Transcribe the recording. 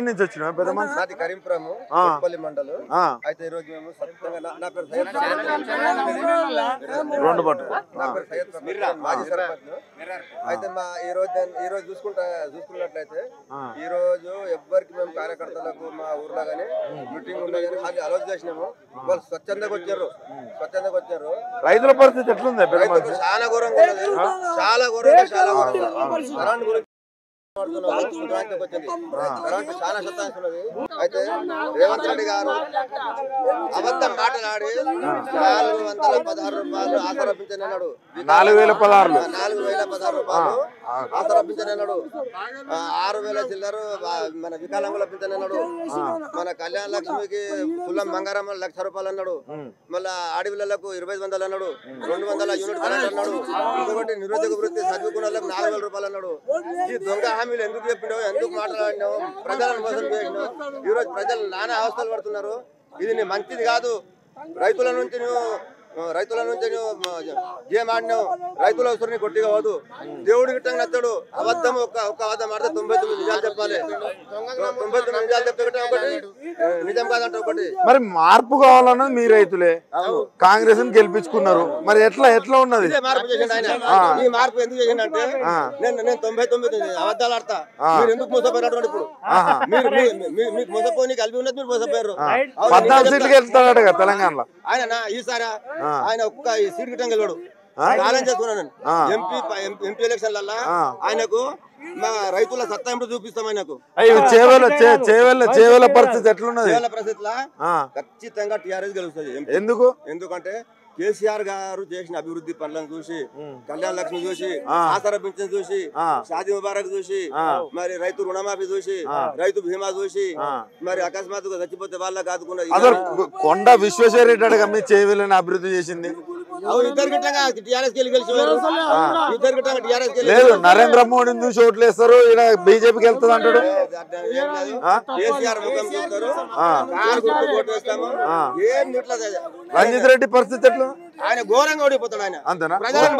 నుంచి వచ్చిన పెద్ద మనిషి నాది కరీంపురం కొప్పల్లి మండలం. అయితే ఈ రోజు మేము సత్యంగా నా పేరు సయ్యద్ రెండు పట్టు నా పేరు సయ్యద్ మాజీ సర్పంచ్. అయితే మా ఈ రోజు చూసుకున్నట్లయితే ఈ రోజు ఎవ్వరికి మేము కార్యకర్తలకు మా ఊర్లో గానీ మీటింగ్ ఉండే కానీ అది అలౌట్ చేసినాము. వాళ్ళు స్వచ్ఛందంగా వచ్చారు. రైతుల పరిస్థితి ఎట్లుంది? రైతులకు చాలా ఘోరంగా ఉన్నది, చాలా ఘోరంగా కరెంట్ గురించి కరెంట్ చాలా సత్తాస్తున్నది. అయితే రేవంత్ రెడ్డి గారు అబద్ధం మాటలాడి 416 రూపాయలు ఆసరపించనన్నాడు. 4016 రూపాయలు ఆసరపించనన్నాడు. 6000 చిల్లరు మన వికలాంగుల పింఛనన్నాడు. మన కళ్యాణ లక్ష్మికి తులం బంగారం 1,00,000 రూపాయలు అన్నాడు. మళ్ళా ఆడపిల్లలకు 2500 అన్నాడు. 200 యూనిట్ కరెంట్ అన్నాడు. ఇంకొకటి నిరుద్యోగ వృత్తి చదువుకున్న వాళ్ళకి 4,000 రూపాయలు అన్నాడు. ఈ దొంగ హామీలు ఎందుకు చెప్పినావు, ఎందుకు మాట్లాడినావు, ప్రజలను మోసం చేసినావు. ఈ రోజు ప్రజలు నానా అవస్థలు పడుతున్నారు. ఇది మంచిది కాదు. రైతుల నుంచి నువ్వు గేమ్ ఆడినావు. రైతుల అవసరం కొట్టిగా పోదు. దేవుడి గిట్టంగా నచ్చడు. అబద్ధం ఒక్క అబద్ధం ఆడితే 99 నిజాలు చెప్పాలి. 99 నిజాలు చెప్తే ఒకటి నిజం కాదంటే ఒకటి. మరి మార్పు కావాలన్నది మీ రైతులే కాంగ్రెస్ గెలిపించుకున్నారు. మరి ఎట్లా ఉన్నది? మార్పు చేసిండు ఆయన. ఈ మార్పు ఎందుకు చేసిండంటే నేను 99 అబద్ధాలు ఆడతా. మీరు ఎందుకు మోసపోయినటువంటి ఇప్పుడు మీకు మోసపోయి కలిపి ఉన్నది. మీరు మోసపోయారు. 14 సీట్లకి వెళ్తాడట కదా తెలంగాణలో ఆయన. ఈసారి ఆయన ఒక్క సీట్ గిట్టం గెలవాడు. ఛాలెంజ్ చేస్తున్నాను. ఎంపీ ఎలక్షన్లలో ఆయనకు మా రైతుల సత్తా ఏమిటో చూపిస్తాం ఆయనకు. చేవల పరిస్థితి ఎట్లున్నది? పరిస్థితిలో ఖచ్చితంగా టీఆర్ఎస్ గెలుస్తుంది. ఎందుకంటే కేసీఆర్ గారు చేసిన అభివృద్ధి పనులను చూసి, కళ్యాణ లక్ష్మి చూసి, ఆసరా పింఛన్ చూసి, షాదీ ముబారక్ చూసి, మరి రైతు రుణమాఫీ చూసి, రైతు బీమా చూసి, మరి అకస్మాత్తుగా చచ్చిపోతే వాళ్ళకి ఆదుకున్నది. కొండ విశ్వేశ్వరరెడ్డి మీ చేవలని అభివృద్ధి చేసింది. లేదు, నరేంద్ర మోడీని చూసి ఓట్లు వేస్తారు, ఇలా బీజేపీకి వెళ్తుంది అంటాడు. రంజిత్ రెడ్డి పరిస్థితి ఎట్లా? ఆయన ఘోరంగా ఓడిపోతాడు. ఆయన అంతేనా? ప్రజలను